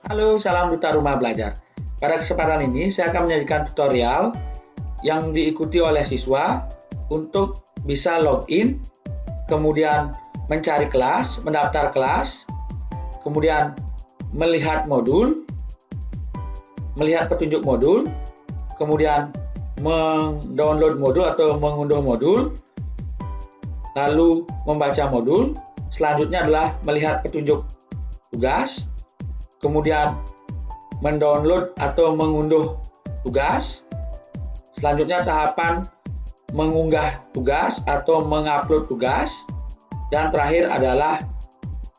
Halo, salam duta rumah belajar. Pada kesempatan ini, saya akan menyajikan tutorial yang diikuti oleh siswa untuk bisa login, kemudian mencari kelas, mendaftar kelas, kemudian melihat modul, melihat petunjuk modul, kemudian mendownload modul atau mengunduh modul, lalu membaca modul. Selanjutnya adalah melihat petunjuk tugas, kemudian mendownload atau mengunduh tugas. Selanjutnya tahapan mengunggah tugas atau mengupload tugas. Dan terakhir adalah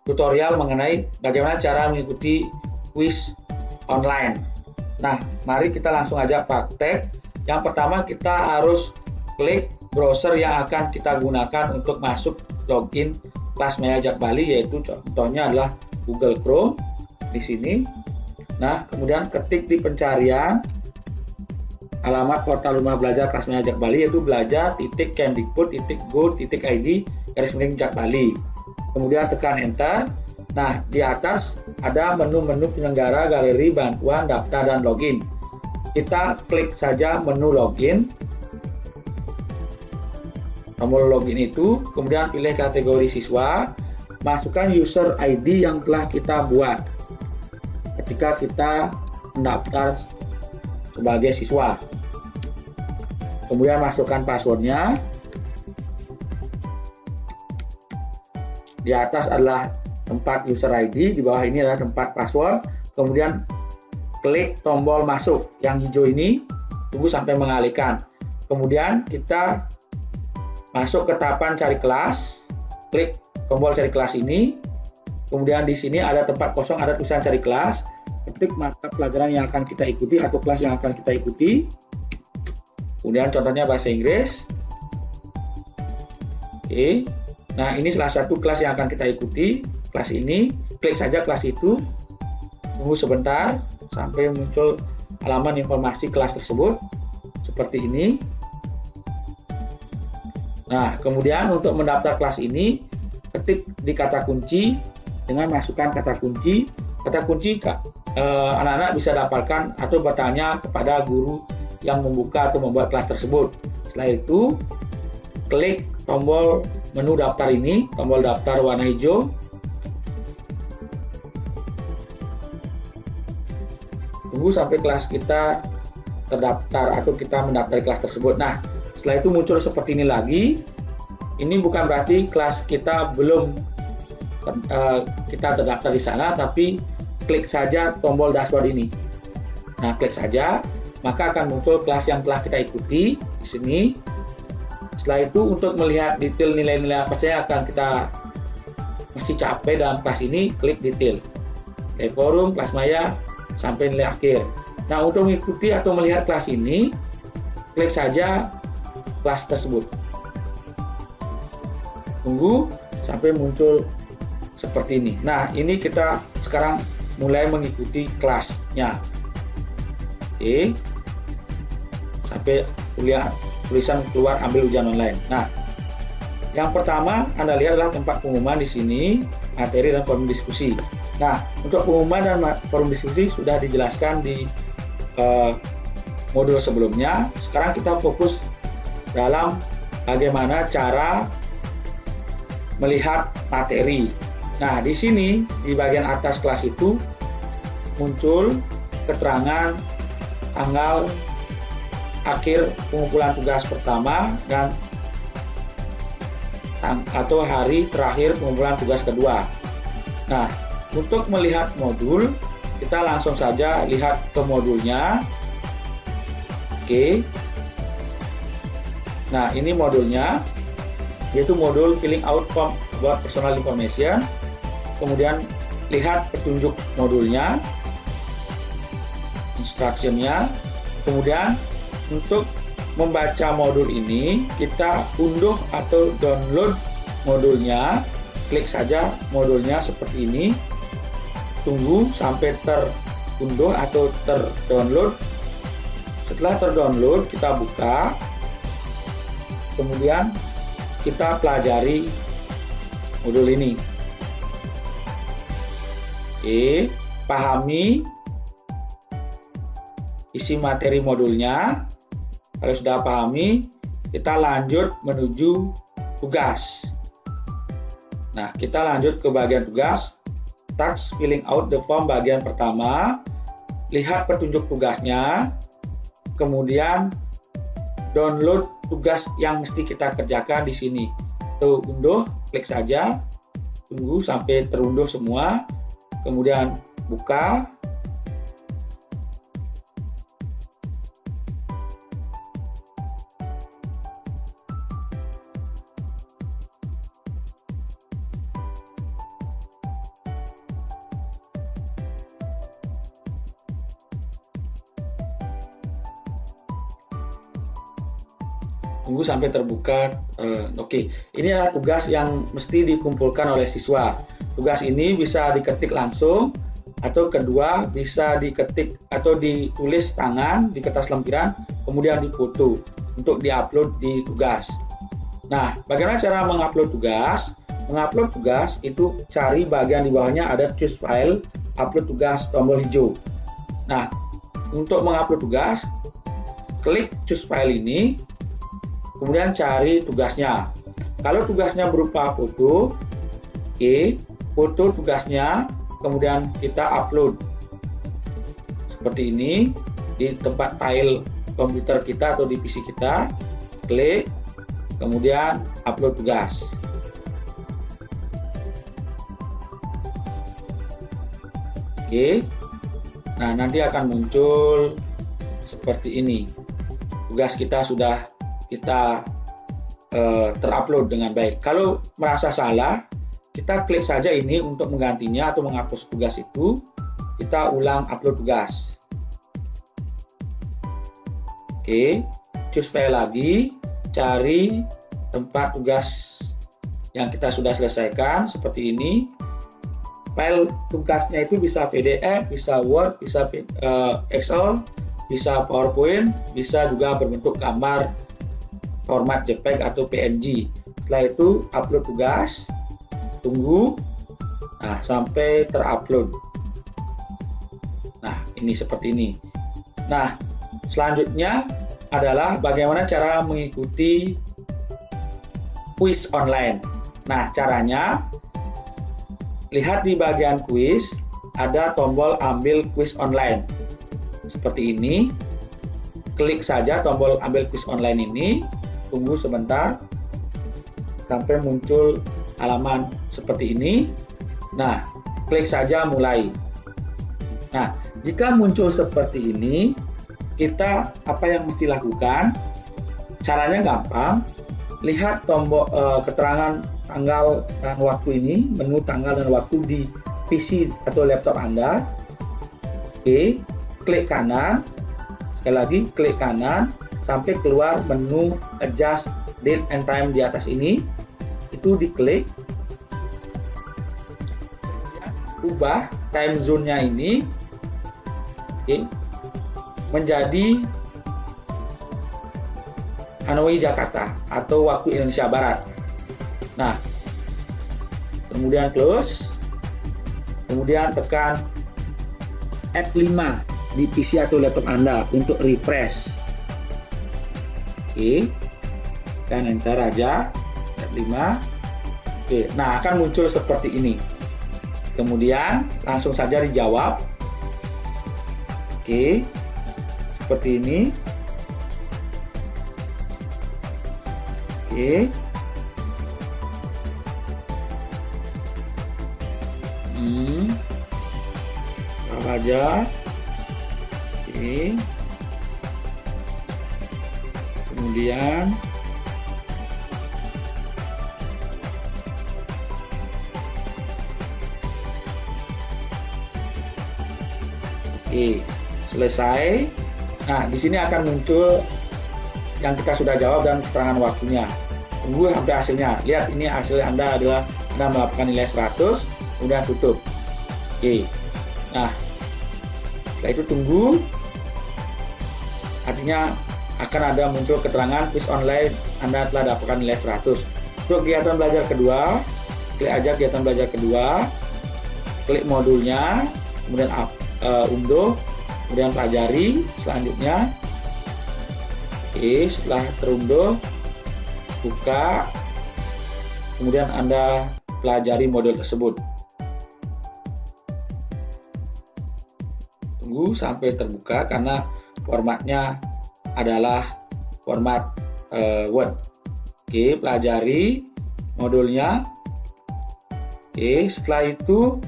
tutorial mengenai bagaimana cara mengikuti kuis online. Nah, mari kita langsung aja praktek. Yang pertama kita harus klik browser yang akan kita gunakan untuk masuk login kelas Maya Jak Bali, yaitu contohnya adalah Google Chrome di sini. Nah, kemudian ketik di pencarian alamat portal rumah belajar kelas Maya Jak Bali, yaitu belajar.kemdikbud.go.id/Jak Bali. Kemudian tekan enter. Nah, di atas ada menu-menu penyelenggara, galeri, bantuan, daftar, dan login. Kita klik saja menu login. Tombol login itu, kemudian pilih kategori siswa, masukkan user ID yang telah kita buat ketika kita mendaftar sebagai siswa. Kemudian masukkan passwordnya. Di atas adalah tempat user ID, di bawah ini adalah tempat password. Kemudian klik tombol masuk yang hijau ini, tunggu sampai mengalihkan. Kemudian kita masuk ke tahapan cari kelas, klik tombol cari kelas ini. Kemudian di sini ada tempat kosong, ada tulisan cari kelas. Ketik mata pelajaran yang akan kita ikuti atau kelas yang akan kita ikuti. Kemudian contohnya bahasa Inggris. Oke. Nah, ini salah satu kelas yang akan kita ikuti. Kelas ini, klik saja kelas itu. Tunggu sebentar sampai muncul halaman informasi kelas tersebut. Seperti ini. Nah, kemudian untuk mendaftar kelas ini, ketik di kata kunci dengan masukkan kata kunci. Kata kunci anak-anak bisa dapatkan atau bertanya kepada guru yang membuka atau membuat kelas tersebut. Setelah itu, klik tombol menu daftar ini, tombol daftar warna hijau. Tunggu sampai kelas kita terdaftar atau kita mendaftar kelas tersebut. Nah, setelah itu muncul seperti ini lagi. Ini bukan berarti kelas kita belum kita terdaftar di sana, tapi klik saja tombol dashboard ini. Nah, klik saja, maka akan muncul kelas yang telah kita ikuti di sini. Setelah itu untuk melihat detail nilai-nilai apa saja akan kita mesti capai dalam kelas ini, klik detail. Nilai forum, kelas Maya, sampai nilai akhir. Nah, untuk mengikuti atau melihat kelas ini, klik saja kelas tersebut. Tunggu sampai muncul seperti ini. Nah, ini kita sekarang mulai mengikuti kelasnya. Oke. Sampai tulisan keluar ambil ujian online. Nah, yang pertama Anda lihat adalah tempat pengumuman di sini, materi dan forum diskusi. Nah, untuk pengumuman dan forum diskusi sudah dijelaskan di modul sebelumnya. Sekarang kita fokus dalam bagaimana cara melihat materi. Nah, di sini di bagian atas kelas itu muncul keterangan tanggal akhir pengumpulan tugas pertama dan atau hari terakhir pengumpulan tugas kedua. Nah, untuk melihat modul, kita langsung saja lihat ke modulnya. Oke. Nah, ini modulnya, yaitu modul filling out form about personal information. Kemudian lihat petunjuk modulnya, instructionnya. Kemudian untuk membaca modul ini, kita unduh atau download modulnya. Klik saja modulnya seperti ini. Tunggu sampai terunduh atau terdownload. Setelah terdownload, kita buka. Kemudian kita pelajari modul ini. Oke. pahami isi materi modulnya. Kalau sudah pahami, kita lanjut menuju tugas. Nah, kita lanjut ke bagian tugas. Task filling out the form bagian pertama. Lihat petunjuk tugasnya. Kemudian download tugas yang mesti kita kerjakan di sini. Tuh, unduh, klik saja. Tunggu sampai terunduh semua. Kemudian buka. Tunggu sampai terbuka. Oke. Ini adalah tugas yang mesti dikumpulkan oleh siswa. Tugas ini bisa diketik langsung, atau kedua bisa diketik atau ditulis tangan di kertas lempiran, kemudian difoto untuk diupload di tugas. Nah, bagaimana cara mengupload tugas? Mengupload tugas itu cari bagian di bawahnya ada choose file, upload tugas, tombol hijau. Nah, untuk mengupload tugas, klik choose file ini. Kemudian cari tugasnya. Kalau tugasnya berupa foto, foto tugasnya, kemudian kita upload. Seperti ini, di tempat file komputer kita atau di PC kita, klik, kemudian upload tugas. Nah nanti akan muncul seperti ini. Tugas kita sudah kita terupload dengan baik. Kalau merasa salah, kita klik saja ini untuk menggantinya atau menghapus tugas itu. Kita ulang upload tugas. Choose file lagi, cari tempat tugas yang kita sudah selesaikan seperti ini. File tugasnya itu bisa PDF, bisa Word, bisa Excel, bisa PowerPoint, bisa juga berbentuk gambar format JPEG atau PNG. Setelah itu upload tugas, tunggu, nah sampai terupload. Nah ini seperti ini. Nah selanjutnya adalah bagaimana cara mengikuti kuis online. Nah caranya, lihat di bagian kuis ada tombol ambil kuis online. Seperti ini, klik saja tombol ambil kuis online ini. Tunggu sebentar sampai muncul halaman seperti ini. Nah, klik saja mulai. Nah, jika muncul seperti ini, kita apa yang mesti lakukan? Caranya gampang. Lihat tombol keterangan tanggal dan waktu ini, menu tanggal dan waktu di PC atau laptop Anda. Klik kanan. Sekali lagi, klik kanan sampai keluar menu adjust date and time di atas ini. Itu diklik. Ubah time zone-nya ini menjadi Hanoi Jakarta atau waktu Indonesia Barat. Nah, kemudian close, kemudian tekan F5 di PC atau laptop Anda untuk refresh. Dan enter aja F5. Nah akan muncul seperti ini. Kemudian langsung saja dijawab. Seperti ini. Apa aja. Kemudian selesai. Nah, di sini akan muncul yang kita sudah jawab dan keterangan waktunya. Tunggu sampai hasilnya. Lihat ini hasil Anda adalah Anda mendapatkan nilai 100, kemudian tutup. Nah, setelah itu tunggu. Artinya akan ada muncul keterangan quiz online Anda telah dapatkan nilai 100. Untuk kegiatan belajar kedua, klik aja kegiatan belajar kedua, klik modulnya, kemudian unduh, kemudian pelajari selanjutnya. Oke, setelah terunduh, buka, kemudian Anda pelajari modul tersebut. Tunggu sampai terbuka karena formatnya adalah format Word. Oke, pelajari modulnya. Oke, setelah itu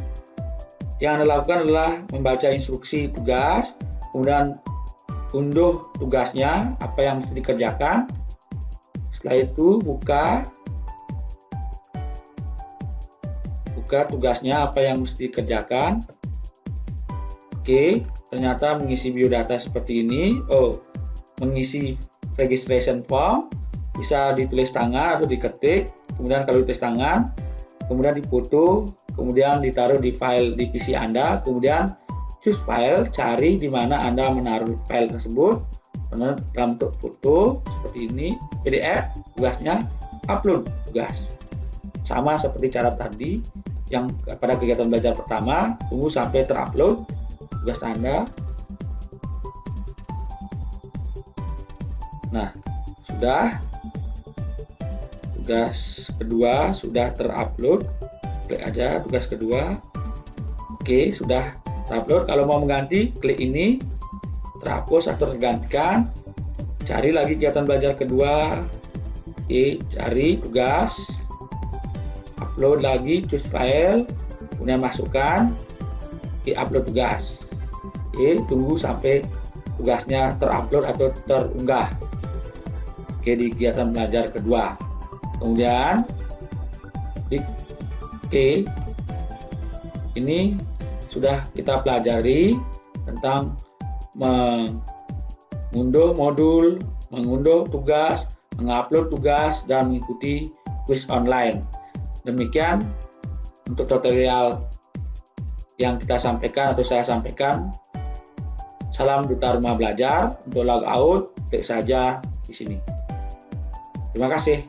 yang Anda lakukan adalah membaca instruksi tugas, kemudian unduh tugasnya, apa yang mesti dikerjakan. Setelah itu buka tugasnya, apa yang mesti dikerjakan. Oke, ternyata mengisi biodata seperti ini. Mengisi registration form, bisa ditulis tangan atau diketik. Kemudian kalau ditulis tangan, kemudian difoto, kemudian ditaruh di file di PC Anda, kemudian choose file, cari di mana Anda menaruh file tersebut, dalam bentuk foto seperti ini, PDF, tugasnya, upload tugas. Sama seperti cara tadi, yang pada kegiatan belajar pertama, tunggu sampai terupload tugas Anda. Nah, sudah. Tugas kedua sudah terupload. Klik aja tugas kedua. Oke, sudah terupload. Kalau mau mengganti, klik ini, terhapus atau tergantikan. Cari lagi kegiatan belajar kedua. Oke, cari tugas. Upload lagi, choose file, kemudian masukkan. Oke, upload tugas. Oke, tunggu sampai tugasnya terupload atau terunggah. Oke, di kegiatan belajar kedua. Kemudian ini sudah kita pelajari tentang mengunduh modul, mengunduh tugas, mengupload tugas, dan mengikuti kuis online. Demikian untuk tutorial yang kita sampaikan atau saya sampaikan. Salam Duta Rumah Belajar. Untuk logout, klik saja di sini. Terima kasih.